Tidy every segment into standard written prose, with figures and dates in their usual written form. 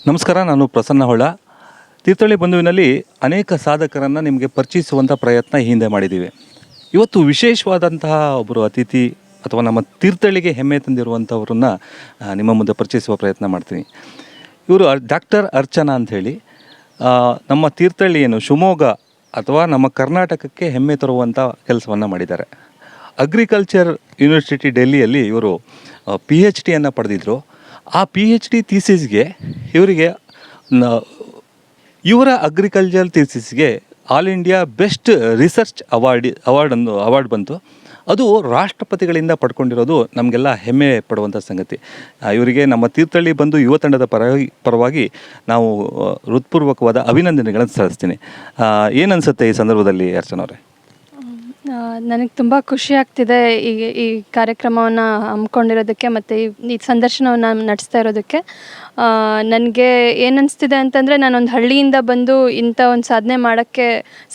ನಮಸ್ಕಾರ, ನಾನು ಪ್ರಸನ್ನ ಹೊಳ್ಳ. ತೀರ್ಥಹಳ್ಳಿ ಬಂಧುವಿನಲ್ಲಿ ಅನೇಕ ಸಾಧಕರನ್ನು ನಿಮಗೆ ಪರಿಚಯಿಸುವಂಥ ಪ್ರಯತ್ನ ಈ ಹಿಂದೆ ಮಾಡಿದ್ದೀವಿ. ಇವತ್ತು ವಿಶೇಷವಾದಂತಹ ಒಬ್ಬರು ಅತಿಥಿ ಅಥವಾ ನಮ್ಮ ತೀರ್ಥಹಳ್ಳಿಗೆ ಹೆಮ್ಮೆ ತಂದಿರುವಂಥವ್ರನ್ನ ನಿಮ್ಮ ಮುಂದೆ ಪರಿಚಯಿಸುವ ಪ್ರಯತ್ನ ಮಾಡ್ತೀನಿ. ಇವರು ಡಾಕ್ಟರ್ ಅರ್ಚನಾ ಅಂಥೇಳಿ ನಮ್ಮ ತೀರ್ಥಹಳ್ಳಿ ಶಿವಮೊಗ್ಗ ಅಥವಾ ನಮ್ಮ ಕರ್ನಾಟಕಕ್ಕೆ ಹೆಮ್ಮೆ ತರುವಂಥ ಕೆಲಸವನ್ನು ಮಾಡಿದ್ದಾರೆ. ಅಗ್ರಿಕಲ್ಚರ್ ಯೂನಿವರ್ಸಿಟಿ ಡೆಲ್ಲಿಯಲ್ಲಿ ಇವರು PhD ಪಡೆದಿದ್ದರು. ಆ PhD ಥೀಸಿಸ್ಗೆ ಇವರ ಅಗ್ರಿಕಲ್ಚರ್ ಥೀಸಿಸ್ಗೆ all India best research award ಬಂತು. ಅದು ರಾಷ್ಟ್ರಪತಿಗಳಿಂದ ಪಡ್ಕೊಂಡಿರೋದು ನಮಗೆಲ್ಲ ಹೆಮ್ಮೆ ಪಡುವಂಥ ಸಂಗತಿ. ಇವರಿಗೆ ನಮ್ಮ ತೀರ್ಥಹಳ್ಳಿ ಬಂದು ಯುವ ತಂಡದ ಪರವಾಗಿ ನಾವು ಹೃತ್ಪೂರ್ವಕವಾದ ಅಭಿನಂದನೆಗಳನ್ನು ಸಲ್ಲಿಸ್ತೀನಿ. ಏನನ್ಸುತ್ತೆ ಈ ಸಂದರ್ಭದಲ್ಲಿ ಅರ್ಚನವ್ರೆ? ನನಗೆ ತುಂಬ ಖುಷಿ ಆಗ್ತಿದೆ ಈ ಕಾರ್ಯಕ್ರಮವನ್ನು ಹಮ್ಮಿಕೊಂಡಿರೋದಕ್ಕೆ ಮತ್ತು ಈ ಸಂದರ್ಶನವನ್ನು ನಡೆಸ್ತಾ ಇರೋದಕ್ಕೆ. ನನಗೆ ಏನನ್ನಿಸ್ತಿದೆ ಅಂತಂದರೆ, ನಾನೊಂದು ಹಳ್ಳಿಯಿಂದ ಬಂದು ಇಂಥ ಒಂದು ಸಾಧನೆ ಮಾಡೋಕ್ಕೆ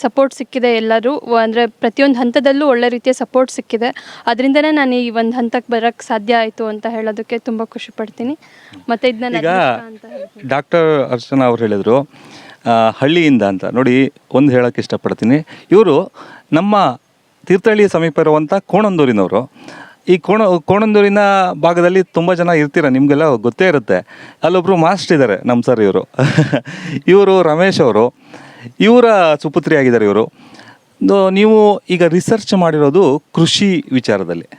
ಸಪೋರ್ಟ್ ಸಿಕ್ಕಿದೆ. ಎಲ್ಲರೂ ಅಂದರೆ ಪ್ರತಿಯೊಂದು ಹಂತದಲ್ಲೂ ಒಳ್ಳೆ ರೀತಿಯ ಸಪೋರ್ಟ್ ಸಿಕ್ಕಿದೆ. ಅದರಿಂದನೇ ನಾನು ಈ ಒಂದು ಹಂತಕ್ಕೆ ಬರೋಕ್ಕೆ ಸಾಧ್ಯ ಆಯಿತು ಅಂತ ಹೇಳೋದಕ್ಕೆ ತುಂಬ ಖುಷಿ ಪಡ್ತೀನಿ. ಮತ್ತು ಇದನ್ನ ಈಗ ಡಾಕ್ಟರ್ ಅರ್ಚನಾ ಅವ್ರು ಹೇಳಿದರು ಹಳ್ಳಿಯಿಂದ ಅಂತ. ನೋಡಿ, ಒಂದು ಹೇಳೋಕ್ಕೆ ಇಷ್ಟಪಡ್ತೀನಿ. ಇವರು ನಮ್ಮ ತೀರ್ಥಹಳ್ಳಿ ಸಮೀಪ ಇರುವಂಥ ಕೋಣಂದೂರಿನವರು. ಈ ಕೋಣಂದೂರಿನ ಭಾಗದಲ್ಲಿ ತುಂಬ ಜನ ಇರ್ತೀರ, ನಿಮಗೆಲ್ಲ ಗೊತ್ತೇ ಇರುತ್ತೆ. ಅಲ್ಲೊಬ್ಬರು ಮಾಸ್ಟರ್ ಇದ್ದಾರೆ, ನಮ್ಮ ಸರ್ ಇವರು. ಇವರು ರಮೇಶ್ ಅವರು, ಇವರ ಸುಪುತ್ರಿಯಾಗಿದ್ದಾರೆ ಇವರು. ನೀವು ಈಗ ರಿಸರ್ಚ್ ಮಾಡಿರೋದು ಕೃಷಿ ವಿಚಾರದಲ್ಲಿ.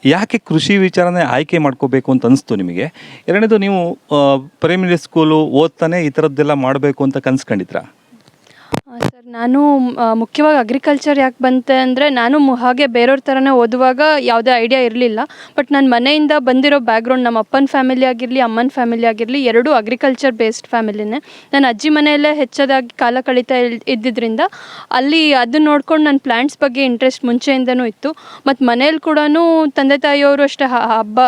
ಯಾಕೆ ಕೃಷಿ ವಿಚಾರನೇ ಆಯ್ಕೆ ಮಾಡ್ಕೋಬೇಕು ಅಂತ ಅನಿಸ್ತು ನಿಮಗೆ? ಎರಡನೇದು, ನೀವು ಪ್ರೈಮರಿ ಸ್ಕೂಲು ಓದ್ತಾನೆ ಈ ಥರದ್ದೆಲ್ಲ ಮಾಡಬೇಕು ಅಂತ ಕನ್ಸ್ಕೊಂಡಿದ್ರಾ? ಸರ್, ನಾನು ಮುಖ್ಯವಾಗಿ ಅಗ್ರಿಕಲ್ಚರ್ ಯಾಕೆ ಬಂತೆ ಅಂದರೆ, ನಾನು ಹಾಗೆ ಬೇರೆಯವ್ರ ಥರನೇ ಓದುವಾಗ ಯಾವುದೇ ಐಡಿಯಾ ಇರಲಿಲ್ಲ. ಬಟ್ ನನ್ನ ಮನೆಯಿಂದ ಬಂದಿರೋ ಬ್ಯಾಕ್ಗ್ರೌಂಡ್, ನಮ್ಮ ಅಪ್ಪನ ಫ್ಯಾಮಿಲಿ ಆಗಿರಲಿ ಅಮ್ಮನ ಫ್ಯಾಮಿಲಿ ಆಗಿರಲಿ, ಎರಡೂ ಅಗ್ರಿಕಲ್ಚರ್ ಬೇಸ್ಡ್ ಫ್ಯಾಮಿಲಿನೇ. ನನ್ನ ಅಜ್ಜಿ ಮನೆಯಲ್ಲೇ ಹೆಚ್ಚದಾಗಿ ಕಾಲ ಕಳೀತಾ ಇದ್ದಿದ್ದರಿಂದ ಅಲ್ಲಿ ಅದನ್ನ ನೋಡ್ಕೊಂಡು ನನ್ನ ಪ್ಲ್ಯಾಂಟ್ಸ್ ಬಗ್ಗೆ ಇಂಟ್ರೆಸ್ಟ್ ಮುಂಚೆಯಿಂದನೂ ಇತ್ತು. ಮತ್ತು ಮನೇಲಿ ಕೂಡ ತಂದೆ ತಾಯಿಯವರು ಅಷ್ಟೇ ಹಬ್ಬ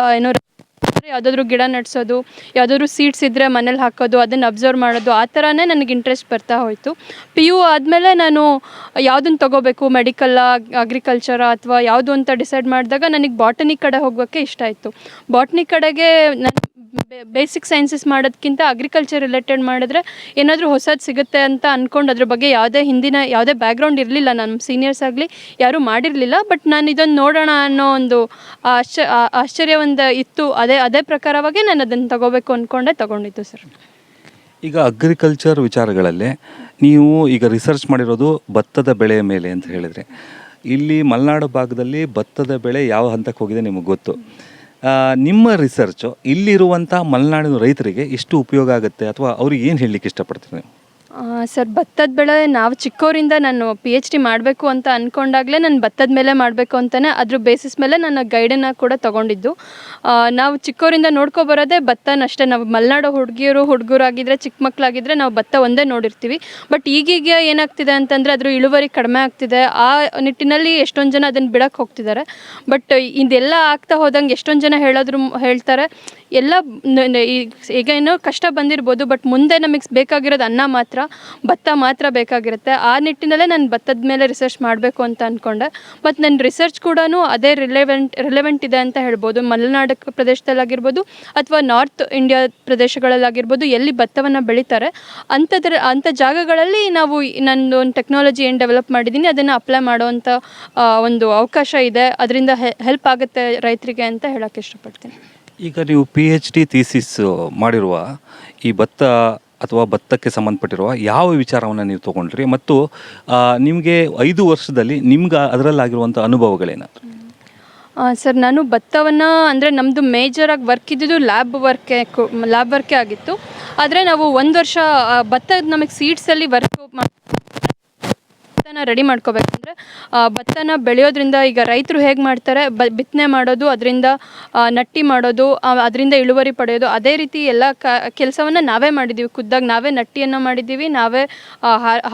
ಯಾವುದಾದ್ರೂ ಗಿಡ ನಡೆಸೋದು, ಯಾವುದಾದ್ರೂ ಸೀಡ್ಸ್ ಇದ್ದರೆ ಮನೇಲಿ ಹಾಕೋದು, ಅದನ್ನು ಅಬ್ಸರ್ವ್ ಮಾಡೋದು, ಆ ಥರನೇ ನನಗೆ ಇಂಟ್ರೆಸ್ಟ್ ಬರ್ತಾ ಹೋಯಿತು. PU ಆದಮೇಲೆ ನಾನು ಯಾವುದನ್ನು ತೊಗೋಬೇಕು, ಮೆಡಿಕಲ್ಲ, ಅಗ್ರಿಕಲ್ಚರ ಅಥವಾ ಯಾವುದು ಅಂತ ಡಿಸೈಡ್ ಮಾಡಿದಾಗ ನನಗೆ ಬಾಟನಿ ಕಡೆ ಹೋಗೋಕ್ಕೆ ಇಷ್ಟ ಆಯಿತು. ಬಾಟನಿ ಕಡೆಗೆ ನಾನು ಬೇಸಿಕ್ ಸೈನ್ಸಸ್ ಮಾಡೋದಕ್ಕಿಂತ ಅಗ್ರಿಕಲ್ಚರ್ ರಿಲೇಟೆಡ್ ಮಾಡಿದ್ರೆ ಏನಾದರೂ ಹೊಸದು ಸಿಗುತ್ತೆ ಅಂತ ಅಂದ್ಕೊಂಡು, ಅದ್ರ ಬಗ್ಗೆ ಯಾವುದೇ ಬ್ಯಾಕ್ಗ್ರೌಂಡ್ ಇರಲಿಲ್ಲ. ನಮ್ಮ ಸೀನಿಯರ್ಸ್ ಆಗಲಿ ಯಾರೂ ಮಾಡಿರಲಿಲ್ಲ. ಬಟ್ ನಾನು ಇದನ್ನು ನೋಡೋಣ ಅನ್ನೋ ಒಂದು ಆಶ್ಚರ್ಯ ಒಂದು ಇತ್ತು. ಅದೇ ಪ್ರಕಾರವಾಗಿ ನಾನು ಅದನ್ನು ತಗೋಬೇಕು ಅಂದ್ಕೊಂಡೆ ತಗೊಂಡಿದ್ದು ಸರ್. ಈಗ ಅಗ್ರಿಕಲ್ಚರ್ ವಿಚಾರಗಳಲ್ಲೇ ನೀವು ಈಗ ರಿಸರ್ಚ್ ಮಾಡಿರೋದು ಭತ್ತದ ಬೆಳೆಯ ಮೇಲೆ ಅಂತ ಹೇಳಿದರೆ, ಇಲ್ಲಿ ಮಲೆನಾಡು ಭಾಗದಲ್ಲಿ ಭತ್ತದ ಬೆಳೆ ಯಾವ ಹಂತಕ್ಕೆ ಹೋಗಿದೆ ನಿಮಗೆ ಗೊತ್ತು. ನಿಮ್ಮ ರಿಸರ್ಚು ಇಲ್ಲಿರುವಂಥ ಮಲೆನಾಡಿನ ರೈತರಿಗೆ ಎಷ್ಟು ಉಪಯೋಗ ಆಗುತ್ತೆ ಅಥವಾ ಅವ್ರಿಗೆ ಏನು ಹೇಳಲಿಕ್ಕೆ ಇಷ್ಟಪಡ್ತೀರಿ ನೀವು? ಸರ್, ಭತ್ತದ ಬೆಳೆ ನಾವು ಚಿಕ್ಕವರಿಂದ ನಾನು PhD ಮಾಡಬೇಕು ಅಂತ ಅಂದ್ಕೊಂಡಾಗಲೇ ನಾನು ಭತ್ತದ ಮೇಲೆ ಮಾಡಬೇಕು ಅಂತಲೇ ಅದ್ರ ಬೇಸಿಸ್ ಮೇಲೆ ನನ್ನ ಗೈಡನ್ನು ಕೂಡ ತೊಗೊಂಡಿದ್ದು. ನಾವು ಚಿಕ್ಕವರಿಂದ ನೋಡ್ಕೊಬರೋದೇ ಭತ್ತನಷ್ಟೇ. ನಾವು ಮಲೆನಾಡು ಹುಡುಗರಾಗಿದ್ದರೆ, ಚಿಕ್ಕ ಮಕ್ಕಳಾಗಿದ್ದರೆ ನಾವು ಭತ್ತ ಒಂದೇ ನೋಡಿರ್ತೀವಿ. ಬಟ್ ಈಗೀಗ ಏನಾಗ್ತಿದೆ ಅಂತಂದರೆ ಅದ್ರ ಇಳುವರಿ ಕಡಿಮೆ ಆಗ್ತಿದೆ. ಆ ನಿಟ್ಟಿನಲ್ಲಿ ಎಷ್ಟೊಂದು ಜನ ಅದನ್ನು ಬಿಡಕ್ಕೆ ಹೋಗ್ತಿದ್ದಾರೆ. ಬಟ್ ಇದೆಲ್ಲ ಆಗ್ತಾ ಹೋದಂಗೆ ಎಷ್ಟೊಂದು ಜನ ಹೇಳ್ತಾರೆ ಎಲ್ಲ ಈಗ ಏನೋ ಕಷ್ಟ ಬಂದಿರ್ಬೋದು, ಬಟ್ ಮುಂದೆ ನಮಗೆ ಬೇಕಾಗಿರೋದು ಅನ್ನ ಮಾತ್ರ, ಭತ್ತ ಮಾತ್ರ ಬೇಕಾಗಿರುತ್ತೆ. ಆ ನಿಟ್ಟಿನಲ್ಲೇ ನಾನು ಭತ್ತದ ಮೇಲೆ ರಿಸರ್ಚ್ ಮಾಡಬೇಕು ಅಂತ ಅಂದ್ಕೊಂಡೆ. ಮತ್ತು ನನ್ನ ರಿಸರ್ಚ್ ಕೂಡ ಅದೇ ರಿಲೆವೆಂಟ್ ಇದೆ ಅಂತ ಹೇಳ್ಬೋದು. ಮಲೆನಾಡು ಪ್ರದೇಶದಲ್ಲಾಗಿರ್ಬೋದು ಅಥವಾ ನಾರ್ತ್ ಇಂಡಿಯಾ ಪ್ರದೇಶಗಳಲ್ಲಾಗಿರ್ಬೋದು, ಎಲ್ಲಿ ಭತ್ತವನ್ನು ಬೆಳೀತಾರೆ ಅಂಥ ಜಾಗಗಳಲ್ಲಿ ನಾನು ಒಂದು ಟೆಕ್ನಾಲಜಿ ಏನು ಡೆವಲಪ್ ಮಾಡಿದ್ದೀನಿ ಅದನ್ನು ಅಪ್ಲೈ ಮಾಡೋವಂಥ ಒಂದು ಅವಕಾಶ ಇದೆ. ಅದರಿಂದ ಹೆಲ್ಪ್ ಆಗುತ್ತೆ ರೈತರಿಗೆ ಅಂತ ಹೇಳೋಕ್ಕೆ ಇಷ್ಟಪಡ್ತೀನಿ. ಈಗ ನೀವು PhD ಥೀಸಿಸ್ ಮಾಡಿರುವ ಈ ಭತ್ತ ಅಥವಾ ಭತ್ತಕ್ಕೆ ಸಂಬಂಧಪಟ್ಟಿರುವ ಯಾವ ವಿಚಾರವನ್ನು ನೀವು ತೊಗೊಂಡ್ರಿ ಮತ್ತು ನಿಮಗೆ 5 ವರ್ಷದಲ್ಲಿ ನಿಮ್ಗೆ ಅದರಲ್ಲಾಗಿರುವಂಥ ಅನುಭವಗಳೇನಾದ್ರು? ಸರ್, ನಾನು ಭತ್ತವನ್ನು ಅಂದರೆ ನಮ್ಮದು ಮೇಜರಾಗಿ ವರ್ಕ್ ಇದ್ದಿದ್ದು ಲ್ಯಾಬ್ ವರ್ಕೇ ಆಗಿತ್ತು. ಆದರೆ ನಾವು 1 ವರ್ಷ ಭತ್ತ ನಮಗೆ ಸೀಡ್ಸಲ್ಲಿ ರೆಡಿ ಮಾಡ್ಕೋಬೇಕಂದ್ರೆ ಭತ್ತನ ಬೆಳೆಯೋದ್ರಿಂದ ಈಗ ರೈತರು ಹೇಗೆ ಮಾಡ್ತಾರೆ, ಬಿತ್ತನೆ ಮಾಡೋದು, ಅದರಿಂದ ನಟ್ಟಿ ಮಾಡೋದು, ಅದರಿಂದ ಇಳುವರಿ ಪಡೆಯೋದು, ಅದೇ ರೀತಿ ಎಲ್ಲ ಕೆಲಸವನ್ನು ನಾವೇ ಮಾಡಿದ್ದೀವಿ. ಖುದ್ದಾಗಿ ನಾವೇ ನಟ್ಟಿಯನ್ನು ಮಾಡಿದ್ದೀವಿ, ನಾವೇ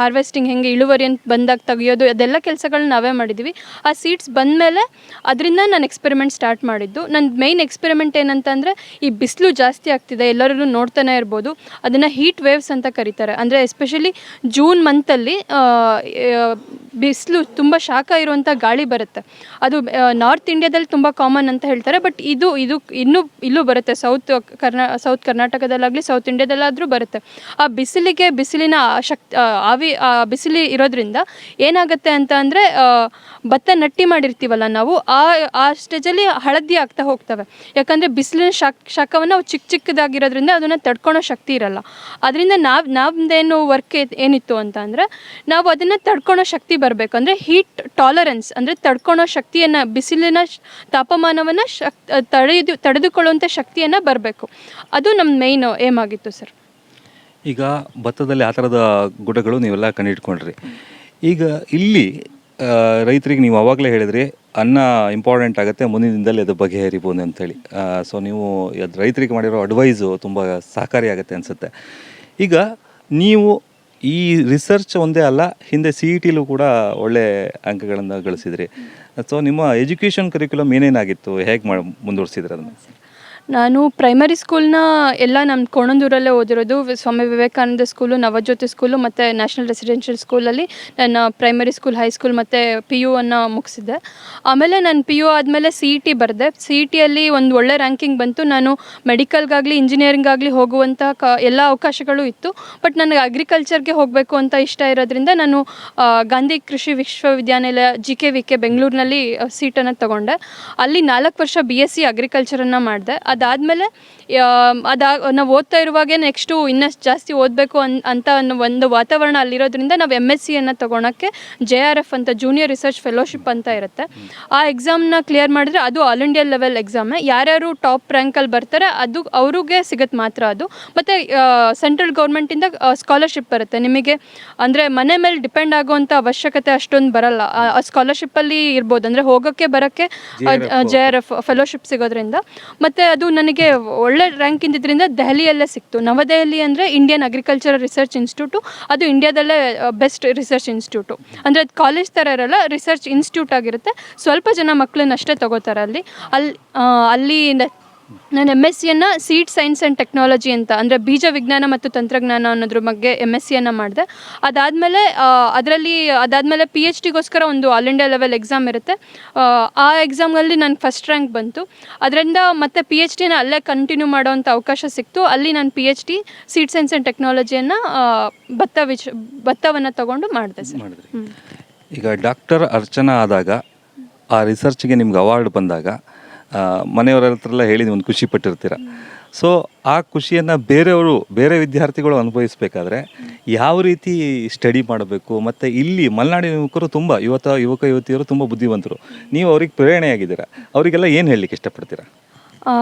ಹಾರ್ವೆಸ್ಟಿಂಗ್ ಹೆಂಗೆ ಇಳುವರಿಯನ್ನು ಬಂದಾಗ ತೆಗಿಯೋದು, ಅದೆಲ್ಲ ಕೆಲಸಗಳನ್ನ ನಾವೇ ಮಾಡಿದ್ದೀವಿ. ಆ ಸೀಡ್ಸ್ ಬಂದಮೇಲೆ ಅದರಿಂದ ನಾನು ಎಕ್ಸ್ಪೆರಿಮೆಂಟ್ ಸ್ಟಾರ್ಟ್ ಮಾಡಿದ್ದು. ನನ್ನ ಮೇಯ್ನ್ ಎಕ್ಸ್ಪೆರಿಮೆಂಟ್ ಏನಂತಂದರೆ, ಈ ಬಿಸಿಲು ಜಾಸ್ತಿ ಆಗ್ತಿದೆ, ಎಲ್ಲರೂ ನೋಡ್ತಾನೆ ಇರ್ಬೋದು, ಅದನ್ನು ಹೀಟ್ ವೇವ್ಸ್ ಅಂತ ಕರೀತಾರೆ. ಅಂದರೆ ಎಸ್ಪೆಷಲಿ ಜೂನ್ ಮಂತಲ್ಲಿ ಬಿಸಿಲು ತುಂಬ ಶಾಖ ಇರುವಂಥ ಗಾಳಿ ಬರುತ್ತೆ. ಅದು ನಾರ್ತ್ ಇಂಡಿಯಾದಲ್ಲಿ ತುಂಬ ಕಾಮನ್ ಅಂತ ಹೇಳ್ತಾರೆ. ಬಟ್ ಇದು ಇಲ್ಲೂ ಬರುತ್ತೆ. ಸೌತ್ ಕರ್ನಾಟಕದಲ್ಲಾಗಲಿ ಸೌತ್ ಇಂಡಿಯಾದಲ್ಲಾದರೂ ಬರುತ್ತೆ. ಆ ಬಿಸಿಲಿನ ಬಿಸಿಲು ಇರೋದ್ರಿಂದ ಏನಾಗುತ್ತೆ ಅಂತ ಅಂದರೆ ಭತ್ತ ನಟ್ಟಿ ಮಾಡಿರ್ತೀವಲ್ಲ ನಾವು, ಆ ಸ್ಟೇಜಲ್ಲಿ ಹಳದಿ ಆಗ್ತಾ ಹೋಗ್ತವೆ. ಯಾಕಂದರೆ ಬಿಸಿಲಿನ ಶಾಖವನ್ನು ಅವು ಚಿಕ್ಕದಾಗಿರೋದ್ರಿಂದ ಅದನ್ನು ತಡ್ಕೊಳೋ ಶಕ್ತಿ ಇರಲ್ಲ. ಅದರಿಂದ ನಮ್ದೇನು ವರ್ಕ್ ಏನಿತ್ತು ಅಂತ ಅಂದರೆ, ನಾವು ಅದನ್ನು ತಡ್ಕೊಳೋ ಶಕ್ತಿ ಬರಬೇಕು. ಅಂದರೆ ಹೀಟ್ ಟಾಲರೆನ್ಸ್, ಅಂದರೆ ತಡ್ಕೊಳೋ ಶಕ್ತಿಯನ್ನು, ಬಿಸಿಲಿನ ತಾಪಮಾನವನ್ನು ತಡೆದುಕೊಳ್ಳುವಂಥ ಶಕ್ತಿಯನ್ನು ಬರಬೇಕು. ಅದು ನಮ್ಮ ಮೇಯ್ನ್ ಏಮ್ ಆಗಿತ್ತು ಸರ್. ಈಗ ಭತ್ತದಲ್ಲಿ ಆ ಥರದ ಗುಣಗಳು ನೀವೆಲ್ಲ ಕಂಡಿಡ್ಕೊಂಡ್ರಿ. ಈಗ ಇಲ್ಲಿ ರೈತರಿಗೆ ನೀವು ಆವಾಗಲೇ ಹೇಳಿದ್ರಿ ಅನ್ನ ಇಂಪಾರ್ಟೆಂಟ್ ಆಗುತ್ತೆ, ಮುಂದಿನ ದಿನದಲ್ಲಿ ಅದು ಬಗೆಹರಿಬೋದು ಅಂತೇಳಿ. ಸೊ ನೀವು ಅದು ರೈತರಿಗೆ ಮಾಡಿರೋ ಅಡ್ವೈಸು ತುಂಬ ಸಹಕಾರಿಯಾಗುತ್ತೆ ಅನಿಸುತ್ತೆ. ಈಗ ನೀವು ಈ ರಿಸರ್ಚ್ ಒಂದೇ ಅಲ್ಲ, ಹಿಂದೆ CETಲೂ ಕೂಡ ಒಳ್ಳೆ ಅಂಕಗಳನ್ನು ಗಳಿಸಿದ್ರಿ. ಸೊ ನಿಮ್ಮ ಎಜುಕೇಷನ್ ಕರಿಕ್ಯುಲಮ್ ಏನೇನಾಗಿತ್ತು, ಹೇಗೆ ಮುಂದುವರಿಸಿದ್ರಿ ಅದನ್ನು? ನಾನು ಪ್ರೈಮರಿ ಸ್ಕೂಲ್ನ ಎಲ್ಲ ನಮ್ಮ ಕೋಣಂದೂರಲ್ಲೇ ಓದಿರೋದು. ಸ್ವಾಮಿ ವಿವೇಕಾನಂದ ಸ್ಕೂಲು, ನವಜ್ಯೋತಿ ಸ್ಕೂಲು ಮತ್ತು ನ್ಯಾಷನಲ್ ರೆಸಿಡೆನ್ಷಿಯಲ್ ಸ್ಕೂಲಲ್ಲಿ ನನ್ನ ಪ್ರೈಮರಿ ಸ್ಕೂಲ್, ಹೈಸ್ಕೂಲ್ ಮತ್ತು PU ಅನ್ನು ಮುಗಿಸಿದ್ದೆ. ಆಮೇಲೆ ನಾನು PU ಆದಮೇಲೆ CET ಬರೆದೆ. CETಯಲ್ಲಿ ಒಂದು ಒಳ್ಳೆ ರ್ಯಾಂಕಿಂಗ್ ಬಂತು. ನಾನು ಮೆಡಿಕಲ್ಗಾಗಲಿ ಇಂಜಿನಿಯರಿಂಗಾಗಲಿ ಹೋಗುವಂಥ ಎಲ್ಲ ಅವಕಾಶಗಳು ಇತ್ತು. ಬಟ್ ನನಗೆ ಅಗ್ರಿಕಲ್ಚರ್ಗೆ ಹೋಗಬೇಕು ಅಂತ ಇಷ್ಟ ಇರೋದ್ರಿಂದ ನಾನು ಗಾಂಧಿ ಕೃಷಿ ವಿಶ್ವವಿದ್ಯಾನಿಲಯ GKVK ಬೆಂಗಳೂರಿನಲ್ಲಿ ಸೀಟನ್ನು ತೊಗೊಂಡೆ. ಅಲ್ಲಿ 4 ವರ್ಷ BSc ಅಗ್ರಿಕಲ್ಚರನ್ನು ಮಾಡಿದೆ. ಅದಾದಮೇಲೆ ನಾವು ಓದ್ತಾ ಇರುವಾಗೆ ನೆಕ್ಸ್ಟು ಇನ್ನಷ್ಟು ಜಾಸ್ತಿ ಓದಬೇಕು ಅಂತ ಒಂದು ವಾತಾವರಣ ಅಲ್ಲಿರೋದ್ರಿಂದ ನಾವು MScಯನ್ನು ತೊಗೊಳಕ್ಕೆ JRF ಅಂತ ಜೂನಿಯರ್ ರಿಸರ್ಚ್ ಫೆಲೋಶಿಪ್ ಅಂತ ಇರುತ್ತೆ. ಆ ಎಕ್ಸಾಮ್ನ ಕ್ಲಿಯರ್ ಮಾಡಿದ್ರೆ ಅದು ಆಲ್ ಇಂಡಿಯಾ ಲೆವೆಲ್ ಎಕ್ಸಾಮೇ. ಯಾರ್ಯಾರು ಟಾಪ್ ರ್ಯಾಂಕಲ್ಲಿ ಬರ್ತಾರೆ ಅದು ಅವ್ರಿಗೆ ಸಿಗುತ್ತೆ ಮಾತ್ರ ಅದು. ಮತ್ತು ಸೆಂಟ್ರಲ್ ಗೌರ್ಮೆಂಟಿಂದ ಸ್ಕಾಲರ್ಶಿಪ್ ಬರುತ್ತೆ ನಿಮಗೆ. ಅಂದರೆ ಮನೆ ಮೇಲೆ ಡಿಪೆಂಡ್ ಆಗುವಂಥ ಅವಶ್ಯಕತೆ ಅಷ್ಟೊಂದು ಬರಲ್ಲ. ಆ ಸ್ಕಾಲರ್ಶಿಪ್ಪಲ್ಲಿ ಇರ್ಬೋದು, ಅಂದರೆ ಹೋಗೋಕ್ಕೆ ಬರೋಕ್ಕೆ JRF ಫೆಲೋಶಿಪ್ ಸಿಗೋದ್ರಿಂದ. ಮತ್ತು ಅದು ನನಗೆ ಒಳ್ಳೆ ರ್ಯಾಂಕ್ ಇದ್ದಿದ್ದರಿಂದ ದೆಹಲಿಯಲ್ಲೇ ಸಿಕ್ತು. ನವದೆಹಲಿ ಅಂದರೆ ಇಂಡಿಯನ್ ಅಗ್ರಿಕಲ್ಚರಲ್ ರಿಸರ್ಚ್ ಇನ್ಸ್ಟಿಟ್ಯೂಟು. ಅದು ಇಂಡಿಯಾದಲ್ಲೇ ಬೆಸ್ಟ್ ರಿಸರ್ಚ್ ಇನ್ಸ್ಟಿಟ್ಯೂಟು. ಅಂದರೆ ಅದು ಕಾಲೇಜ್ ಥರ ಇರಲ್ಲ, ರಿಸರ್ಚ್ ಇನ್ಸ್ಟಿಟ್ಯೂಟ್ ಆಗಿರುತ್ತೆ. ಸ್ವಲ್ಪ ಜನ ಮಕ್ಕಳನ್ನಷ್ಟೇ ತಗೋತಾರೆ ಅಲ್ಲಿ ನಾನು MScಯನ್ನು ಸೀಡ್ ಸೈನ್ಸ್ ಆ್ಯಂಡ್ ಟೆಕ್ನಾಲಜಿ ಅಂತ, ಅಂದರೆ ಬೀಜ ವಿಜ್ಞಾನ ಮತ್ತು ತಂತ್ರಜ್ಞಾನ ಅನ್ನೋದ್ರ ಬಗ್ಗೆ MScಯನ್ನು ಮಾಡಿದೆ. ಅದಾದಮೇಲೆ PhDಗೋಸ್ಕರ ಒಂದು ಆಲ್ ಇಂಡಿಯಾ ಲೆವೆಲ್ ಎಕ್ಸಾಮ್ ಇರುತ್ತೆ. ಆ ಎಕ್ಸಾಮಲ್ಲಿ ನನಗೆ ಫಸ್ಟ್ ರ್ಯಾಂಕ್ ಬಂತು. ಅದರಿಂದ ಮತ್ತೆ PhDನ ಅಲ್ಲೇ ಕಂಟಿನ್ಯೂ ಮಾಡೋವಂಥ ಅವಕಾಶ ಸಿಕ್ತು. ಅಲ್ಲಿ ನಾನು PhD ಸೀಡ್ ಸೈನ್ಸ್ ಆ್ಯಂಡ್ ಟೆಕ್ನಾಲಜಿಯನ್ನು ಭತ್ತವನ್ನು ತೊಗೊಂಡು ಮಾಡಿದೆ ಸರ್. ಈಗ ಡಾಕ್ಟರ್ ಅರ್ಚನಾ ಆದಾಗ, ಆ ರಿಸರ್ಚ್ಗೆ ನಿಮ್ಗೆ ಅವಾರ್ಡ್ ಬಂದಾಗ ಮನೆಯವರ ಹತ್ರ ಎಲ್ಲ ಹೇಳಿ ಒಂದು ಖುಷಿ ಪಟ್ಟಿರ್ತೀರ. ಸೊ ಆ ಖುಷಿಯನ್ನು ಬೇರೆ ವಿದ್ಯಾರ್ಥಿಗಳು ಅನುಭವಿಸಬೇಕಾದ್ರೆ ಯಾವ ರೀತಿ ಸ್ಟಡಿ ಮಾಡಬೇಕು, ಮತ್ತು ಇಲ್ಲಿ ಮಲೆನಾಡಿನ ಯುವಕರು ತುಂಬ ಯುವಕ ಯುವತಿಯರು ತುಂಬ ಬುದ್ಧಿವಂತರು, ನೀವು ಅವ್ರಿಗೆ ಪ್ರೇರಣೆಯಾಗಿದ್ದೀರಾ, ಅವರಿಗೆಲ್ಲ ಏನು ಹೇಳಲಿಕ್ಕೆ ಇಷ್ಟಪಡ್ತೀರಾ?